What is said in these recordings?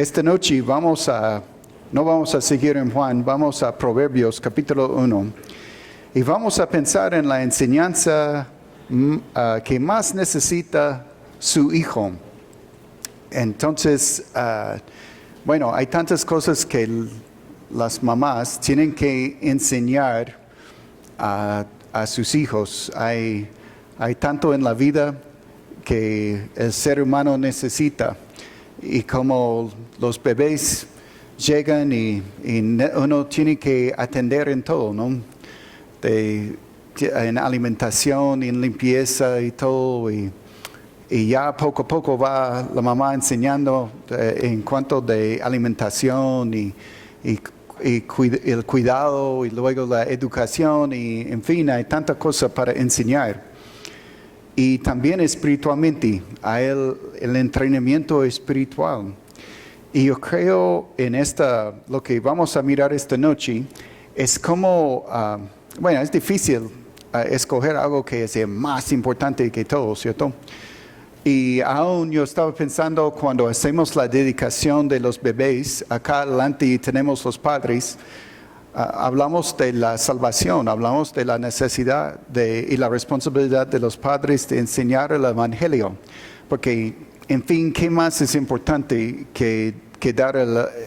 Esta noche no vamos a seguir en Juan, vamos a Proverbios capítulo 1 y vamos a pensar en la enseñanza que más necesita su hijo. Entonces, hay tantas cosas que las mamás tienen que enseñar a sus hijos. Hay tanto en la vida que el ser humano necesita. Y como los bebés llegan y uno tiene que atender en todo, ¿no? En alimentación, en limpieza y todo. Y ya poco a poco va la mamá enseñando en cuanto de alimentación y el cuidado y luego la educación y en fin, hay tanta cosa para enseñar. Y también espiritualmente, hay el entrenamiento espiritual. Y yo creo en lo que vamos a mirar esta noche, es como, es difícil escoger algo que sea más importante que todo, ¿cierto? Y aún yo estaba pensando cuando hacemos la dedicación de los bebés, acá adelante tenemos los padres, hablamos de la salvación, hablamos de la necesidad y la responsabilidad de los padres de enseñar el Evangelio. Porque, en fin, ¿qué más es importante que dar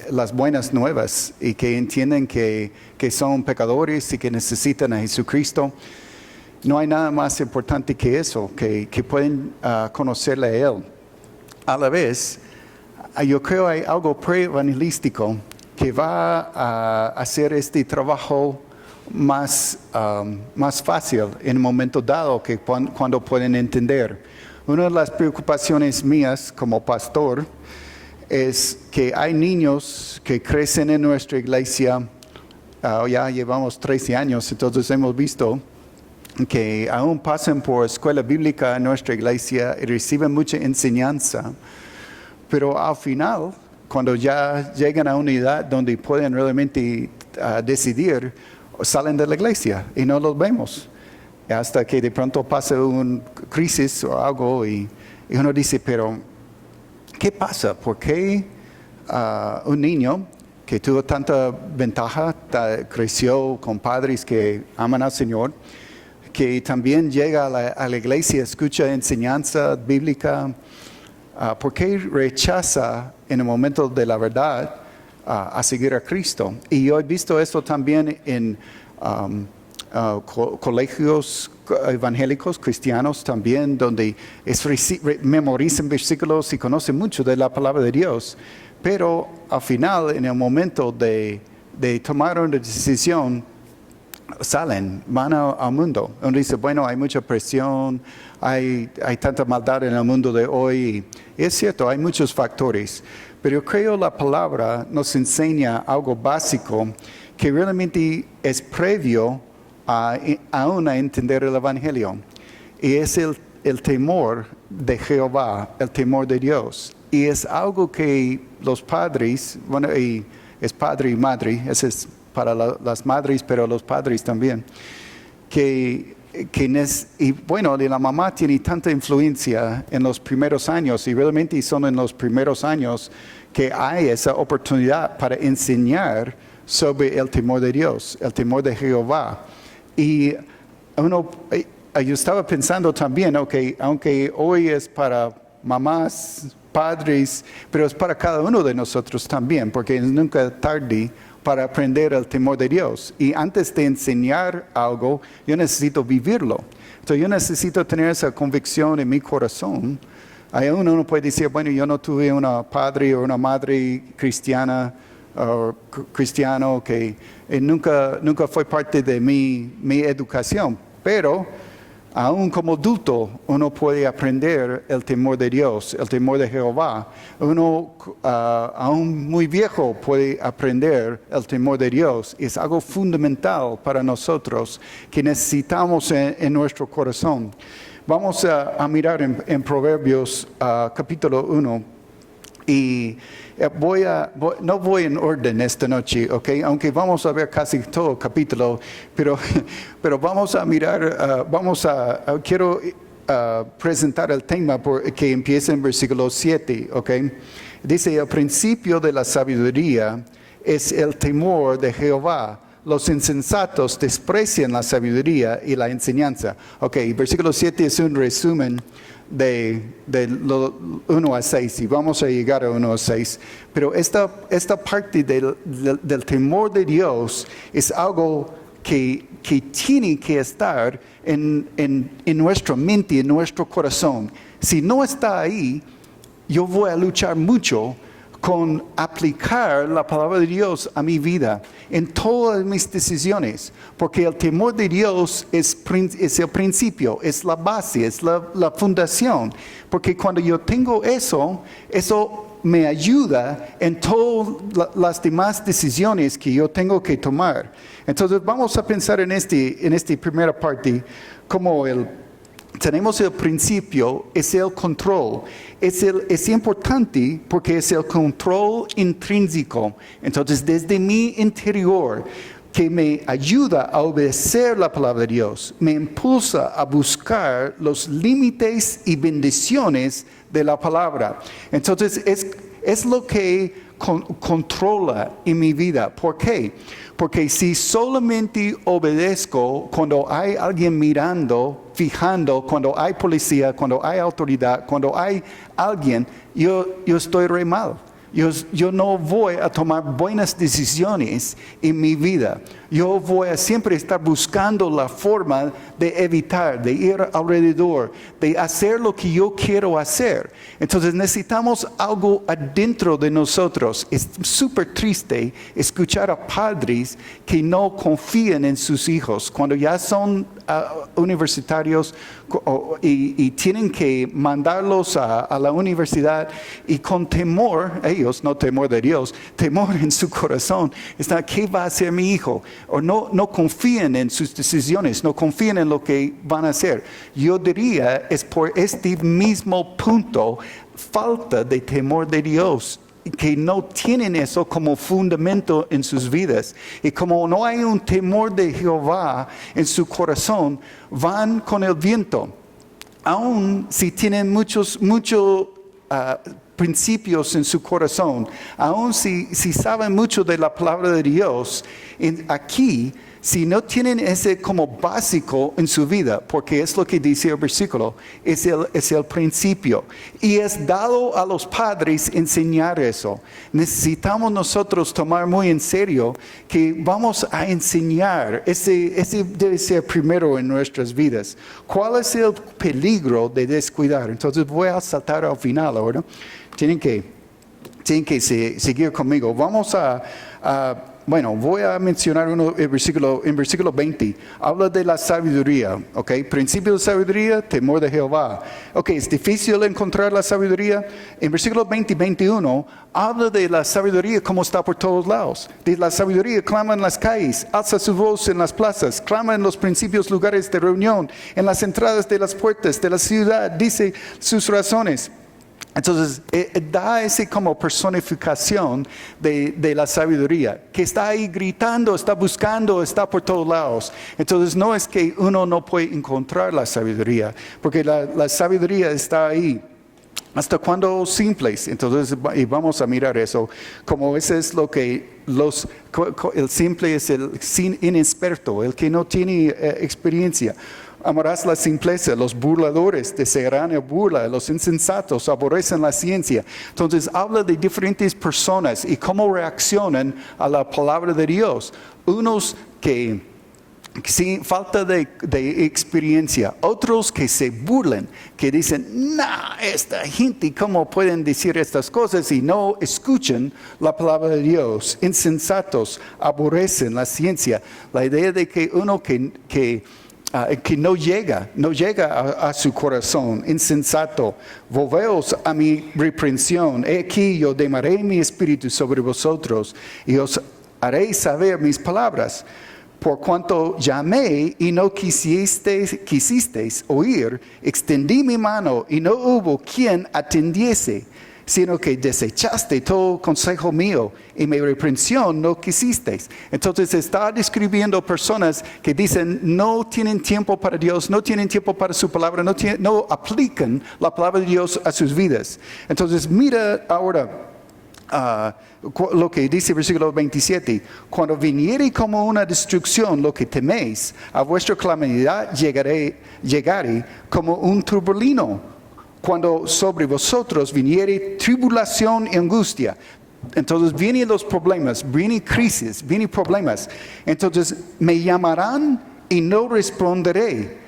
las buenas nuevas y que entienden que son pecadores y que necesitan a Jesucristo? No hay nada más importante que eso, que pueden conocerle a Él. A la vez, yo creo hay algo pre-evangelístico que va a hacer este trabajo más fácil en un momento dado que cuando pueden entender. Una de las preocupaciones mías como pastor es que hay niños que crecen en nuestra iglesia, ya llevamos 13 años, entonces hemos visto que aún pasan por escuela bíblica en nuestra iglesia y reciben mucha enseñanza, pero al final, cuando ya llegan a una edad donde pueden realmente decidir, salen de la iglesia y no los vemos. Hasta que de pronto pasa una crisis o algo y uno dice, pero ¿qué pasa? ¿Por qué un niño que tuvo tanta ventaja, creció con padres que aman al Señor, que también llega a la iglesia, escucha enseñanza bíblica, ¿por qué rechaza en el momento de la verdad a seguir a Cristo? Y yo he visto esto también en colegios evangélicos cristianos también, donde memorizan versículos y conocen mucho de la palabra de Dios, pero al final, en el momento de tomar una decisión, van al mundo. Uno dice, hay mucha presión, hay tanta maldad en el mundo de hoy. Y es cierto, hay muchos factores, pero yo creo la palabra nos enseña algo básico que realmente es previo aún a entender el Evangelio. Y es el temor de Jehová, el temor de Dios. Y es algo que los padres, y es padre y madre, ese es para las madres, pero los padres también, la mamá tiene tanta influencia en los primeros años, y realmente son en los primeros años que hay esa oportunidad para enseñar sobre el temor de Dios, el temor de Jehová. Y yo estaba pensando también, aunque hoy es para mamás, padres, pero es para cada uno de nosotros también, porque es nunca tarde para aprender el temor de Dios. Y antes de enseñar algo, yo necesito vivirlo. Entonces yo necesito tener esa convicción en mi corazón. Hay uno puede decir, yo no tuve un padre o una madre cristiana o cristiano que nunca fue parte de mi educación. Pero aún como adulto, uno puede aprender el temor de Dios, el temor de Jehová. Uno, aún muy viejo, puede aprender el temor de Dios. Es algo fundamental para nosotros que necesitamos en nuestro corazón. Vamos a mirar en Proverbios capítulo 1. Y no voy en orden esta noche, aunque vamos a ver casi todo el capítulo, pero vamos a mirar, quiero presentar el tema que empieza en versículo 7, Dice, el principio de la sabiduría es el temor de Jehová. Los insensatos desprecian la sabiduría y la enseñanza. Ok, versículo 7 es un resumen de 1 a 6 y vamos a llegar a 1 a 6. Pero esta parte del temor de Dios es algo que tiene que estar en nuestra mente, en nuestro corazón. Si no está ahí, yo voy a luchar mucho con aplicar la palabra de Dios a mi vida, en todas mis decisiones, porque el temor de Dios es el principio, es la base, es la fundación, porque cuando yo tengo eso me ayuda en todas las demás decisiones que yo tengo que tomar. Entonces vamos a pensar en esta primera parte como tenemos el principio, es el control. Es importante porque es el control intrínseco. Entonces, desde mi interior, que me ayuda a obedecer la palabra de Dios, me impulsa a buscar los límites y bendiciones de la palabra. Entonces, es lo que controla en mi vida. ¿Por qué? Porque si solamente obedezco cuando hay alguien mirando, fijando, cuando hay policía, cuando hay autoridad, cuando hay alguien, yo estoy re mal. Yo no voy a tomar buenas decisiones en mi vida. Yo voy a siempre estar buscando la forma de evitar, de ir alrededor, de hacer lo que yo quiero hacer. Entonces necesitamos algo adentro de nosotros. Es súper triste escuchar a padres que no confían en sus hijos. Cuando ya son universitarios y tienen que mandarlos a la universidad y con temor, ellos, no temor de Dios, temor en su corazón, está, ¿qué va a hacer mi hijo? O no confían en sus decisiones, no confían en lo que van a hacer. Yo diría, es por este mismo punto, falta de temor de Dios, que no tienen eso como fundamento en sus vidas. Y como no hay un temor de Jehová en su corazón, van con el viento. Aun si tienen muchos principios en su corazón, aun si saben mucho de la palabra de Dios, aquí, si no tienen ese como básico en su vida, porque es lo que dice el versículo, es el principio. Y es dado a los padres enseñar eso. Necesitamos nosotros tomar muy en serio que vamos a enseñar. Ese debe ser primero en nuestras vidas. ¿Cuál es el peligro de descuidar? Entonces voy a saltar al final ahora. Tienen que seguir conmigo. Vamos bueno, voy a mencionar en versículo 20. Habla de la sabiduría, ¿ok? Principio de sabiduría, temor de Jehová. Ok, es difícil encontrar la sabiduría. En versículo 20 y 21, habla de la sabiduría como está por todos lados. De la sabiduría clama en las calles, alza su voz en las plazas, clama en los principales lugares de reunión, en las entradas de las puertas de la ciudad, dice sus razones. Entonces, da ese como personificación de la sabiduría, que está ahí gritando, está buscando, está por todos lados. Entonces, no es que uno no puede encontrar la sabiduría, porque la sabiduría está ahí. ¿Hasta cuándo simples? Entonces, y vamos a mirar eso, como ese es lo que el simple es el inexperto, el que no tiene experiencia. Amarás la simpleza, los burladores desearán la burla, los insensatos aborrecen la ciencia. Entonces habla de diferentes personas y cómo reaccionan a la palabra de Dios. Unos que sin falta de experiencia, otros que se burlan, que dicen, esta gente, ¿cómo pueden decir estas cosas y no escuchan la palabra de Dios? Insensatos aborrecen la ciencia. La idea de que uno que no llega a su corazón, insensato. Volveos a mi reprensión. He aquí yo derramaré mi espíritu sobre vosotros y os haré saber mis palabras. Por cuanto llamé y no quisisteis oír, extendí mi mano y no hubo quien atendiese, sino que desechaste todo consejo mío y mi reprensión no quisisteis. Entonces está describiendo personas que dicen no tienen tiempo para Dios, no tienen tiempo para su palabra, no aplican la palabra de Dios a sus vidas. Entonces mira ahora lo que dice versículo 27, cuando viniere como una destrucción lo que teméis, a vuestra calamidad llegaré como un turbulino, cuando sobre vosotros viniere tribulación y angustia. Entonces vienen los problemas, vienen crisis, vienen problemas. Entonces me llamarán y no responderé.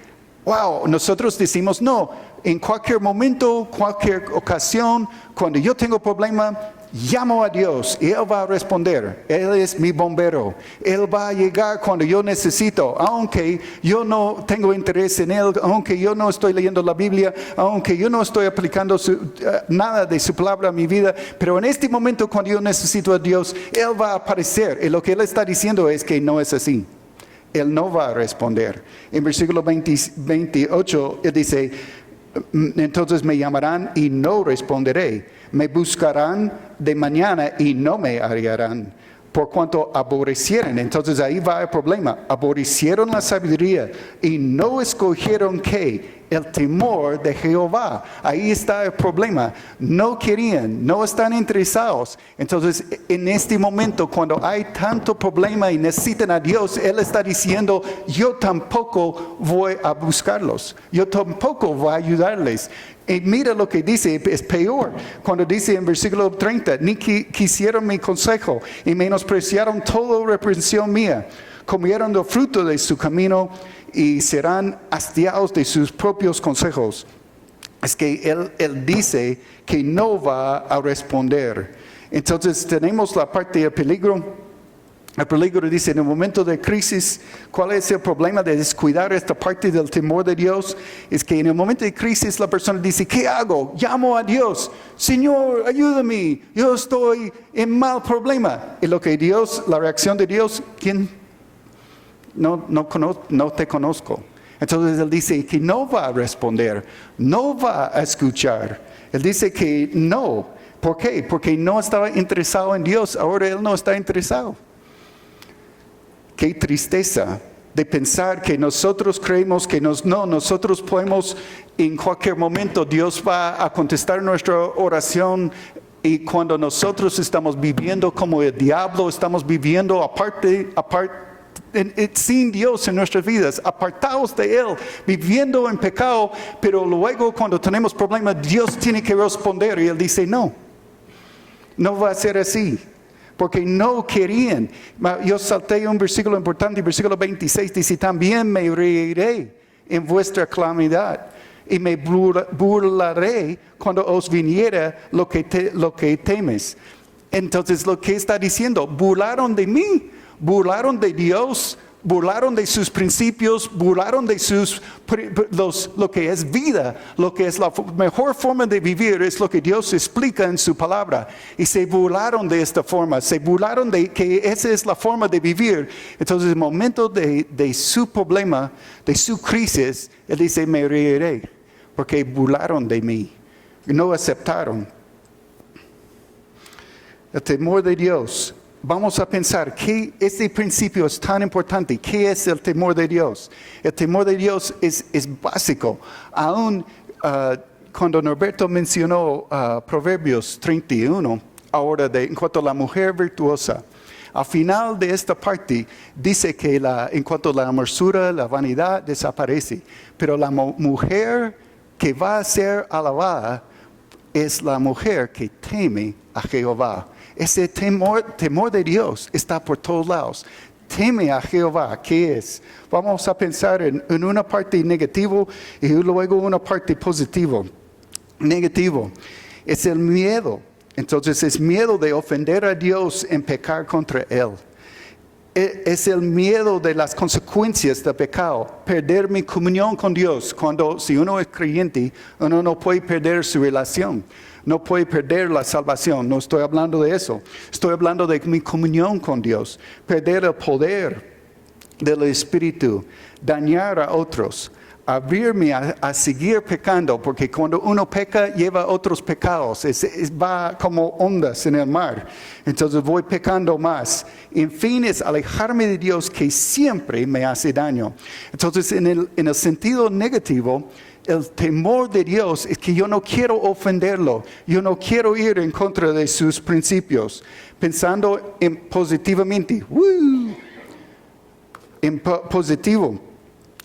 Wow, nosotros decimos no, en cualquier momento, cualquier ocasión, cuando yo tengo problema, llamo a Dios y Él va a responder. Él es mi bombero. Él va a llegar cuando yo necesito, aunque yo no tengo interés en Él, aunque yo no estoy leyendo la Biblia, aunque yo no estoy aplicando nada de su palabra a mi vida. Pero en este momento, cuando yo necesito a Dios, Él va a aparecer. Y lo que Él está diciendo es que no es así. Él no va a responder. En versículo 28, Él dice, entonces me llamarán y no responderé. Me buscarán de mañana y no me hallarán. Por cuanto aborrecieron, entonces ahí va el problema. Aborrecieron la sabiduría y no escogieron ¿qué? El temor de Jehová. Ahí está el problema. No querían, no están interesados. Entonces, en este momento, cuando hay tanto problema y necesitan a Dios, Él está diciendo, yo tampoco voy a buscarlos. Yo tampoco voy a ayudarles. Y mira lo que dice, es peor. Cuando dice en versículo 30, ni quisieron mi consejo y menospreciaron toda reprensión mía. Comieron del fruto de su camino y serán hastiados de sus propios consejos. Es que él dice que no va a responder. Entonces tenemos la parte del peligro. El peligro dice, en el momento de crisis, ¿cuál es el problema de descuidar esta parte del temor de Dios? Es que en el momento de crisis la persona dice, ¿qué hago? Llamo a Dios. Señor, ayúdame. Yo estoy en mal problema. Y lo que Dios, la reacción de Dios, ¿quién? No te conozco. Entonces Él dice que no va a responder, no va a escuchar. Él dice que no. ¿Por qué? Porque no estaba interesado en Dios, ahora Él no está interesado. Qué tristeza de pensar que nosotros creemos que nosotros podemos en cualquier momento, Dios va a contestar nuestra oración. Y cuando nosotros estamos viviendo como el diablo, estamos viviendo aparte sin Dios en nuestras vidas, apartados de Él, viviendo en pecado, pero luego cuando tenemos problemas, Dios tiene que responder y Él dice no va a ser así, porque no querían. Yo salté un versículo importante, versículo 26 dice, también me reiré en vuestra calamidad y me burlaré cuando os viniera lo que temes. Entonces lo que está diciendo, burlaron de mí, burlaron de Dios, burlaron de sus principios, burlaron de lo que es vida, lo que es la mejor forma de vivir, es lo que Dios explica en su palabra. Y se burlaron de esta forma, se burlaron de que esa es la forma de vivir. Entonces, en el momento de su problema, de su crisis, Él dice, me reiré, porque burlaron de mí, no aceptaron. El temor de Dios. Vamos a pensar que este principio es tan importante. ¿Qué es el temor de Dios? El temor de Dios es básico. Aún cuando Norberto mencionó Proverbios 31, ahora en cuanto a la mujer virtuosa, al final de esta parte dice que en cuanto a la hermosura, la vanidad desaparece. Pero la mujer que va a ser alabada es la mujer que teme a Jehová. Ese temor de Dios está por todos lados. Teme a Jehová. ¿Qué es? Vamos a pensar en una parte negativa y luego una parte positiva. Negativo es el miedo. Entonces es miedo de ofender a Dios en pecar contra Él. Es el miedo de las consecuencias del pecado, perder mi comunión con Dios. Si uno es creyente, uno no puede perder su relación, no puede perder la salvación. No estoy hablando de eso, estoy hablando de mi comunión con Dios, perder el poder del Espíritu, dañar a otros, abrirme a seguir pecando, porque cuando uno peca lleva otros pecados, va como ondas en el mar, entonces voy pecando más. En fin, es alejarme de Dios que siempre me hace daño. Entonces, en el sentido negativo, el temor de Dios es que yo no quiero ofenderlo, yo no quiero ir en contra de sus principios, pensando positivamente. En positivo.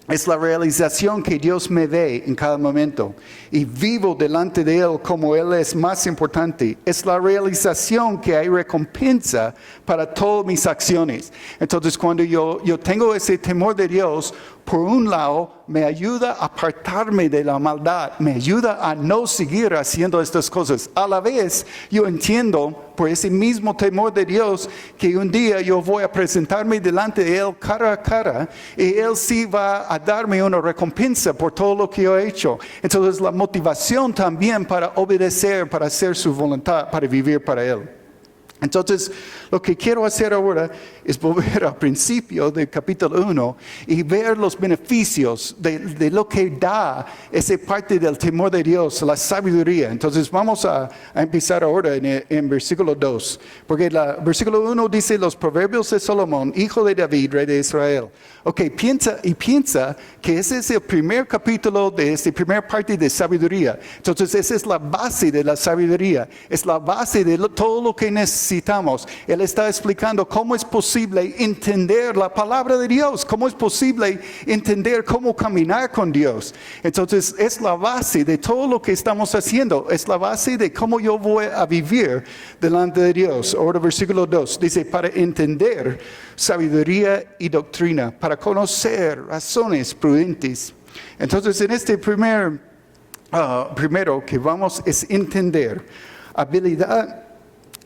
Es la realización que Dios me ve en cada momento y vivo delante de Él como Él es más importante. Es la realización que hay recompensa para todas mis acciones. Entonces, cuando yo tengo ese temor de Dios, por un lado, me ayuda a apartarme de la maldad, me ayuda a no seguir haciendo estas cosas. A la vez, yo entiendo, por ese mismo temor de Dios, que un día yo voy a presentarme delante de Él cara a cara, y Él sí va a darme una recompensa por todo lo que yo he hecho. Entonces, la motivación también para obedecer, para hacer su voluntad, para vivir para Él. Entonces, lo que quiero hacer ahora es volver al principio del capítulo 1 y ver los beneficios de lo que da esa parte del temor de Dios, la sabiduría. Entonces, vamos a empezar ahora en versículo 2. Porque el versículo 1 dice los proverbios de Salomón, hijo de David, rey de Israel. Ok, piensa que ese es el primer capítulo de esta primera parte de sabiduría. Entonces, esa es la base de la sabiduría. Es la base de todo lo que necesitamos. Él está explicando cómo es posible entender la palabra de Dios, cómo es posible entender cómo caminar con Dios. Entonces, es la base de todo lo que estamos haciendo. Es la base de cómo yo voy a vivir delante de Dios. Ahora, versículo 2 dice, para entender sabiduría y doctrina, para conocer razones prudentes. Entonces, en este primero que vamos es entender habilidad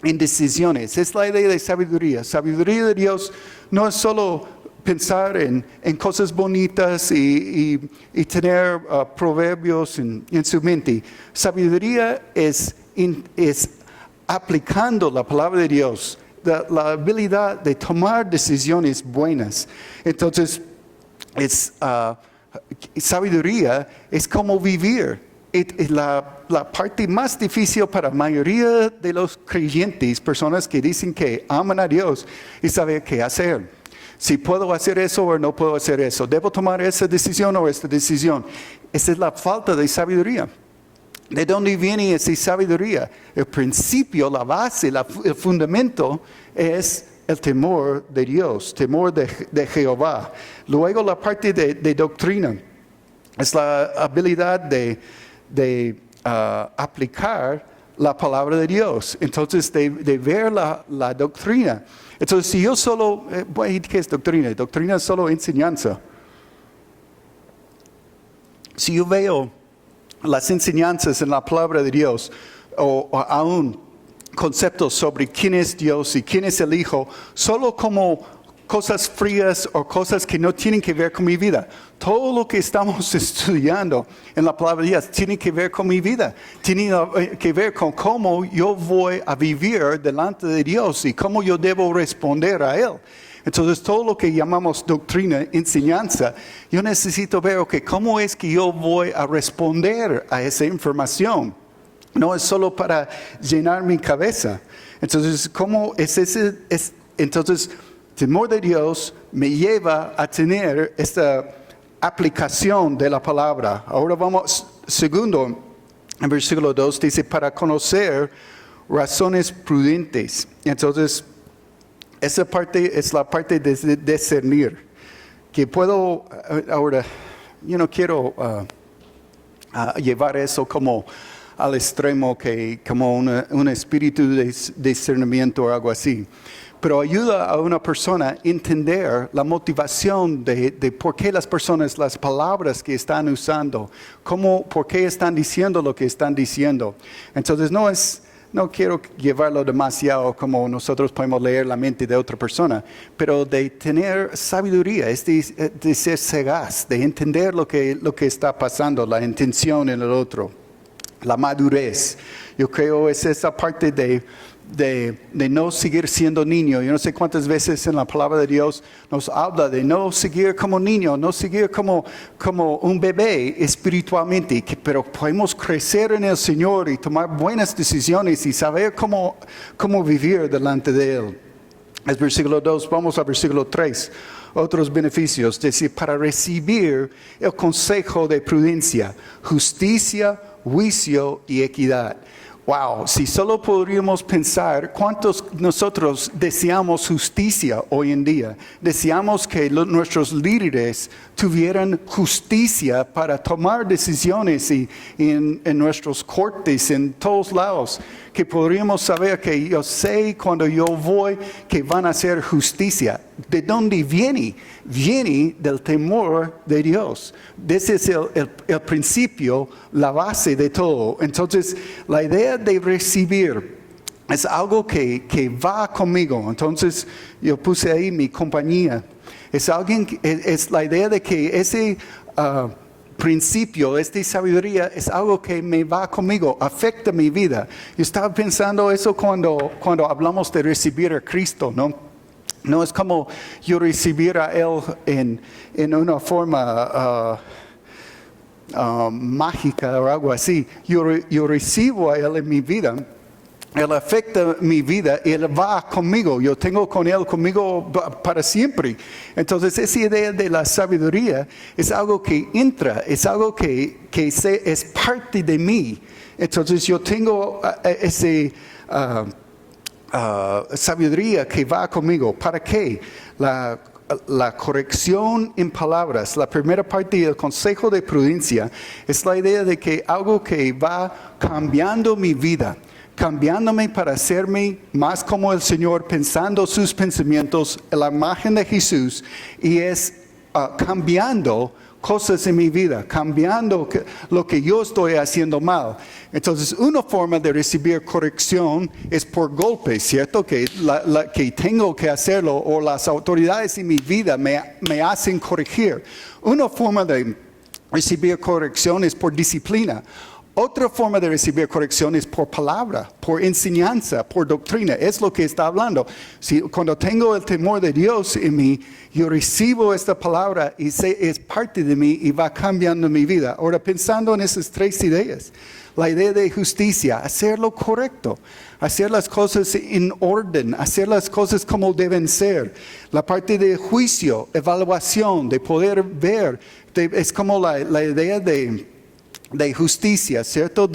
en decisiones. Es la idea de sabiduría. Sabiduría de Dios no es solo pensar en cosas bonitas y tener proverbios en su mente. Sabiduría es aplicando la palabra de Dios, la habilidad de tomar decisiones buenas. Entonces, sabiduría es como vivir. La parte más difícil para la mayoría de los creyentes, personas que dicen que aman a Dios, es saber qué hacer. Si puedo hacer eso o no puedo hacer eso. ¿Debo tomar esa decisión o esta decisión? Esa es la falta de sabiduría. ¿De dónde viene esa sabiduría? El principio, la base, el fundamento es el temor de Dios, temor de Jehová. Luego la parte de doctrina es la habilidad de aplicar la palabra de Dios. Entonces, de ver la doctrina. Entonces, si yo solo, ¿qué es doctrina? Doctrina es solo enseñanza. Si yo veo las enseñanzas en la palabra de Dios, o aún conceptos sobre quién es Dios y quién es el Hijo, solo como cosas frías o cosas que no tienen que ver con mi vida. Todo lo que estamos estudiando en la palabra de Dios tiene que ver con mi vida. Tiene que ver con cómo yo voy a vivir delante de Dios y cómo yo debo responder a Él. Entonces, todo lo que llamamos doctrina, enseñanza, yo necesito ver, cómo es que yo voy a responder a esa información. No es solo para llenar mi cabeza. Entonces, ¿cómo es ese? Entonces, temor de Dios me lleva a tener esta aplicación de la palabra. Ahora vamos, segundo, en versículo 2 dice, para conocer razones prudentes. Entonces, esa parte es la parte de discernir. Que puedo, ahora, yo no quiero llevar eso como al extremo, como un espíritu de discernimiento o algo así. Pero ayuda a una persona a entender la motivación de por qué las personas, las palabras que están usando, por qué están diciendo lo que están diciendo. Entonces no quiero llevarlo demasiado como nosotros podemos leer la mente de otra persona, pero de tener sabiduría, es de ser sagaz, de entender lo que está pasando, la intención en el otro. la madurez. Yo creo es esa parte de no seguir siendo niño. Yo no sé cuántas veces en la palabra de Dios nos habla de no seguir como niño, no seguir como un bebé espiritualmente, pero podemos crecer en el Señor y tomar buenas decisiones y saber cómo vivir delante de Él. Es versículo 2, vamos al versículo 3. Otros beneficios, es decir, para recibir el consejo de prudencia, justicia, juicio y equidad. Wow, si solo podríamos pensar cuántos nosotros deseamos justicia hoy en día. Deseamos que nuestros líderes tuvieran justicia para tomar decisiones y en nuestros cortes, en todos lados. Que podríamos saber que yo sé cuando yo voy que van a hacer justicia. ¿De dónde viene? Viene del temor de Dios. Ese es el principio, la base de todo. Entonces, la idea de recibir es algo que va conmigo. Entonces, yo puse ahí mi compañía. Es la idea de que ese principio, esta sabiduría es algo que me va conmigo, afecta mi vida. Yo estaba pensando eso cuando hablamos de recibir a Cristo, ¿no? No es como yo recibir a Él en una forma mágica o algo así. Yo recibo a Él en mi vida. Él afecta mi vida y Él va conmigo. Yo tengo con Él conmigo para siempre. Entonces esa idea de la sabiduría es algo que entra, es algo que es parte de mí. Entonces yo tengo ese sabiduría que va conmigo. ¿Para qué? La corrección en palabras, la primera parte del consejo de prudencia es la idea de que algo que va cambiando mi vida, cambiándome para hacerme más como el Señor, pensando sus pensamientos en la imagen de Jesús, y es cambiando cosas en mi vida, cambiando lo que yo estoy haciendo mal. Entonces, una forma de recibir corrección es por golpes, ¿cierto? Que tengo que hacerlo, o las autoridades en mi vida me hacen corregir. Una forma de recibir corrección es por disciplina. Otra forma de recibir corrección es por palabra, por enseñanza, por doctrina. Es lo que está hablando. Cuando tengo el temor de Dios en mí, yo recibo esta palabra y es parte de mí y va cambiando mi vida. Ahora, pensando en esas tres ideas, la idea de justicia, hacer lo correcto, hacer las cosas en orden, hacer las cosas como deben ser. La parte de juicio, evaluación, de poder ver, es como la idea de justicia, ¿cierto?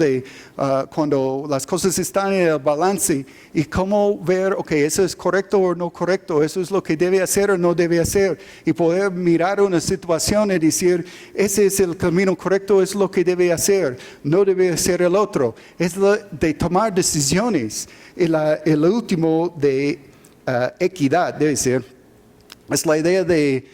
Cuando las cosas están en el balance y cómo ver, ok, eso es correcto o no correcto, eso es lo que debe hacer o no debe hacer, y poder mirar una situación y decir, ese es el camino correcto, es lo que debe hacer, no debe hacer el otro. Es de tomar decisiones. Y el último de equidad debe ser, es la idea de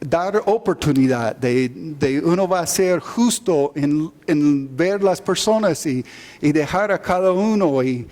dar oportunidad, de uno va a ser justo en ver las personas y dejar a cada uno y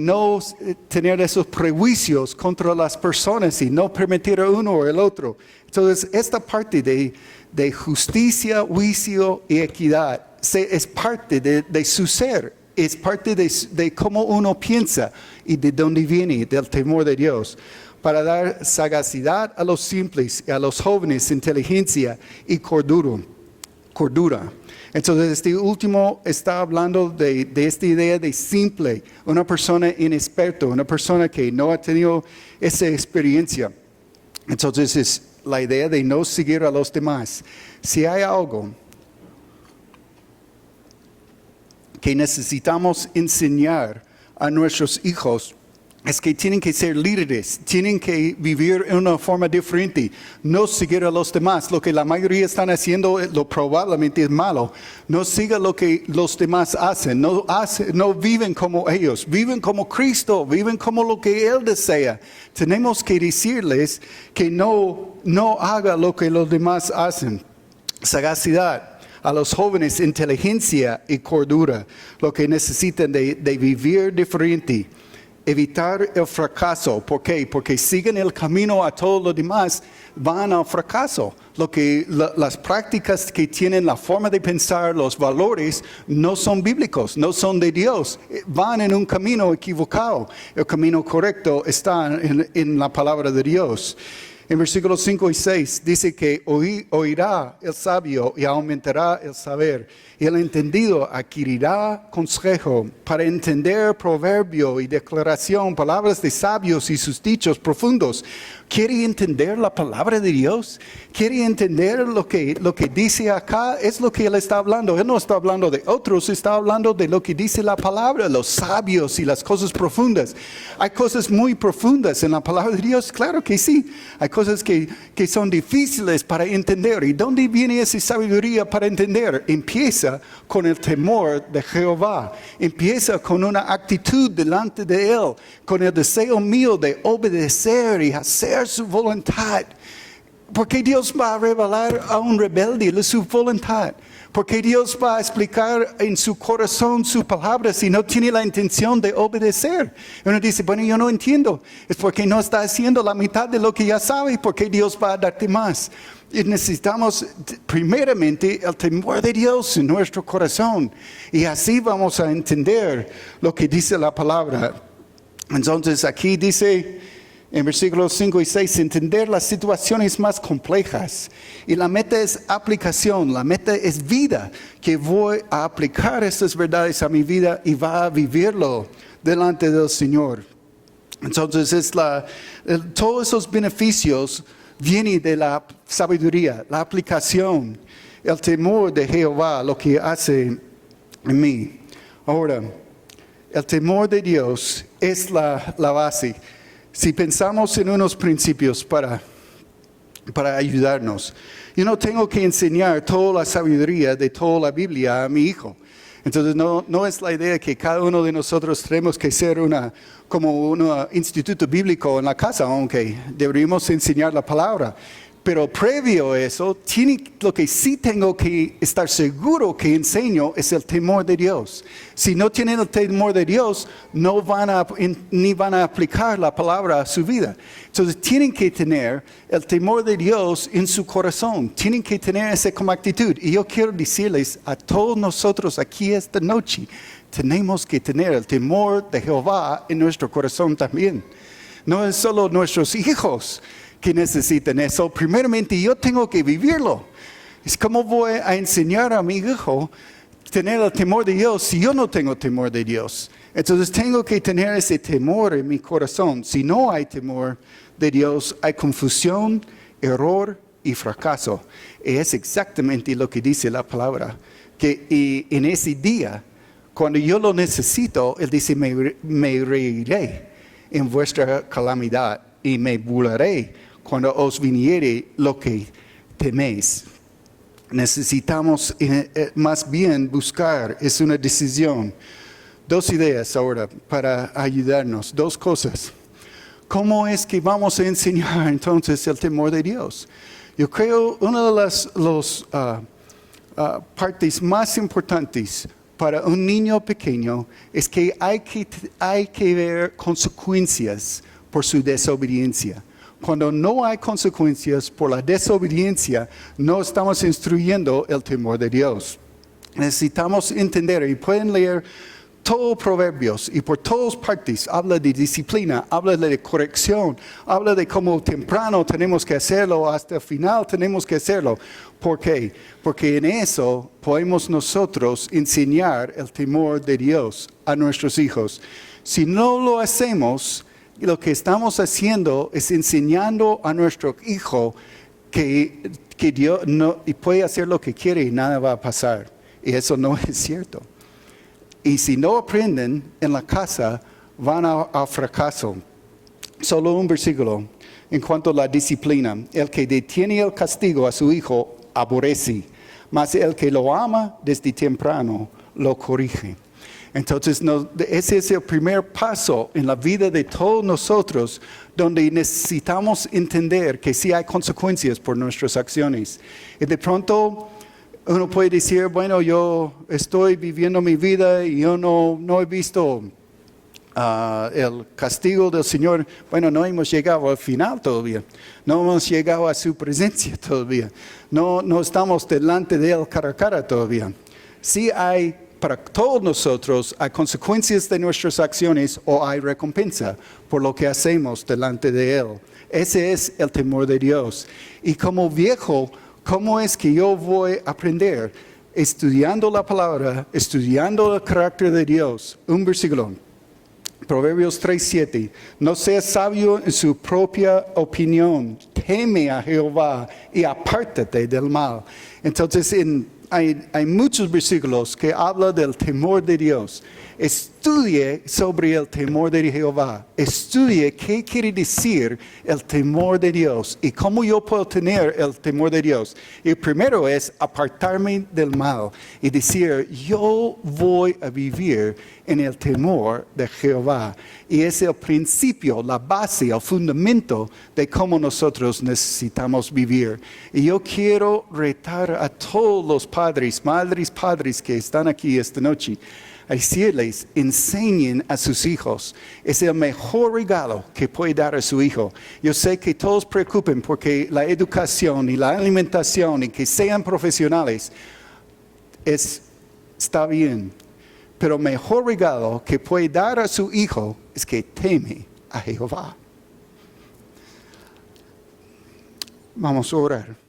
no tener esos prejuicios contra las personas y no permitir a uno o el otro. Entonces, esta parte de justicia, juicio y equidad es parte de su ser, es parte de cómo uno piensa y de dónde viene, del temor de Dios. Para dar sagacidad a los simples y a los jóvenes, inteligencia y cordura. Entonces, este último está hablando de esta idea de simple, una persona inexperta, una persona que no ha tenido esa experiencia. Entonces, es la idea de no seguir a los demás. Si hay algo que necesitamos enseñar a nuestros hijos, es que tienen que ser líderes, tienen que vivir en una forma diferente, no seguir a los demás. Lo que la mayoría están haciendo lo probablemente es malo. No sigan lo que los demás hacen, no viven como ellos, viven como Cristo, viven como lo que Él desea. Tenemos que decirles que no haga lo que los demás hacen. Sagacidad. A los jóvenes, inteligencia y cordura, lo que necesitan de vivir diferente. evitar el fracaso. ¿Por qué? Porque siguen el camino a todos los demás, van al fracaso. Las prácticas que tienen la forma de pensar, los valores, no son bíblicos, no son de Dios. Van en un camino equivocado. El camino correcto está en la palabra de Dios. En versículos 5 y 6 dice que oirá el sabio y aumentará el saber. Y el entendido adquirirá consejo para entender proverbio y declaración, palabras de sabios y sus dichos profundos. ¿Quiere entender la palabra de Dios? ¿Quiere entender lo que dice acá? Es lo que Él está hablando. Él no está hablando de otros, está hablando de lo que dice la palabra, los sabios y las cosas profundas. ¿Hay cosas muy profundas en la palabra de Dios? Claro que sí. Hay cosas que son difíciles para entender. ¿Y dónde viene esa sabiduría para entender? Empieza con el temor de Jehová. Empieza con una actitud delante de Él, con el deseo mío de obedecer y hacer su voluntad. Porque Dios va a revelar a un rebelde su voluntad. Porque Dios va a explicar en su corazón su palabra si no tiene la intención de obedecer. Uno dice, bueno, yo no entiendo. Es porque no está haciendo la mitad de lo que ya sabe, porque Dios va a darte más. Y necesitamos primeramente el temor de Dios en nuestro corazón. Y así vamos a entender lo que dice la palabra. Entonces aquí dice en versículos 5 y 6, entender las situaciones más complejas. Y la meta es aplicación, la meta es vida, que voy a aplicar estas verdades a mi vida y va a vivirlo delante del Señor. Entonces todos esos beneficios vienen de la sabiduría, la aplicación, el temor de Jehová, lo que hace en mí. Ahora, el temor de Dios es la base. Si pensamos en unos principios para ayudarnos, yo no tengo que enseñar toda la sabiduría de toda la Biblia a mi hijo. Entonces no es la idea que cada uno de nosotros tenemos que ser como un instituto bíblico en la casa, aunque deberíamos enseñar la palabra. Pero previo a eso, lo que sí tengo que estar seguro que enseño es el temor de Dios. Si no tienen el temor de Dios, ni van a aplicar la palabra a su vida. Entonces tienen que tener el temor de Dios en su corazón. Tienen que tener esa como actitud. Y yo quiero decirles a todos nosotros aquí esta noche, tenemos que tener el temor de Jehová en nuestro corazón también. No es solo nuestros hijos que necesitan eso. Primeramente yo tengo que vivirlo. Es como voy a enseñar a mi hijo tener el temor de Dios si yo no tengo temor de Dios. Entonces tengo que tener ese temor en mi corazón. Si no hay temor de Dios, hay confusión, error y fracaso. Y es exactamente lo que dice la palabra. Que en ese día, cuando yo lo necesito, Él dice, me reiré en vuestra calamidad y me burlaré cuando os viniere lo que teméis. Necesitamos más bien buscar, es una decisión. Dos ideas ahora para ayudarnos, dos cosas. ¿Cómo es que vamos a enseñar entonces el temor de Dios? Yo creo una de las partes más importantes para un niño pequeño es que hay que ver consecuencias por su desobediencia. Cuando no hay consecuencias por la desobediencia, no estamos instruyendo el temor de Dios. Necesitamos entender, y pueden leer todos Proverbios, y por todas partes habla de disciplina, habla de corrección, habla de cómo temprano tenemos que hacerlo, hasta el final tenemos que hacerlo. ¿Por qué? Porque en eso podemos nosotros enseñar el temor de Dios a nuestros hijos. Si no lo hacemos, lo que estamos haciendo es enseñando a nuestro hijo que Dios puede hacer lo que quiere y nada va a pasar. Y eso no es cierto. Y si no aprenden en la casa, van a fracaso. Solo un versículo en cuanto a la disciplina. El que detiene el castigo a su hijo aborrece, mas el que lo ama desde temprano lo corrige. Entonces, ese es el primer paso en la vida de todos nosotros, donde necesitamos entender que sí hay consecuencias por nuestras acciones. Y de pronto, uno puede decir, bueno, yo estoy viviendo mi vida y yo no he visto el castigo del Señor, bueno, no hemos llegado al final todavía, no hemos llegado a su presencia todavía, no estamos delante de Él cara a cara todavía. Sí hay, para todos nosotros, hay consecuencias de nuestras acciones o hay recompensa por lo que hacemos delante de Él. Ese es el temor de Dios. Y como viejo, ¿cómo es que yo voy a aprender? Estudiando la palabra, estudiando el carácter de Dios. Un versículo. Proverbios 3:7, no seas sabio en su propia opinión, teme a Jehová y apártate del mal. Entonces hay muchos versículos que hablan del temor de Dios. Estudie sobre el temor de Jehová. Estudie qué quiere decir el temor de Dios y cómo yo puedo tener el temor de Dios. Y primero es apartarme del mal y decir, yo voy a vivir en el temor de Jehová. Y es el principio, la base, el fundamento de cómo nosotros necesitamos vivir. Y yo quiero retar a todos los padres, madres, padres que están aquí esta noche, a decirles, enseñen a sus hijos. Es el mejor regalo que puede dar a su hijo. Yo sé que todos preocupen porque la educación y la alimentación y que sean profesionales está bien. Pero el mejor regalo que puede dar a su hijo es que teme a Jehová. Vamos a orar.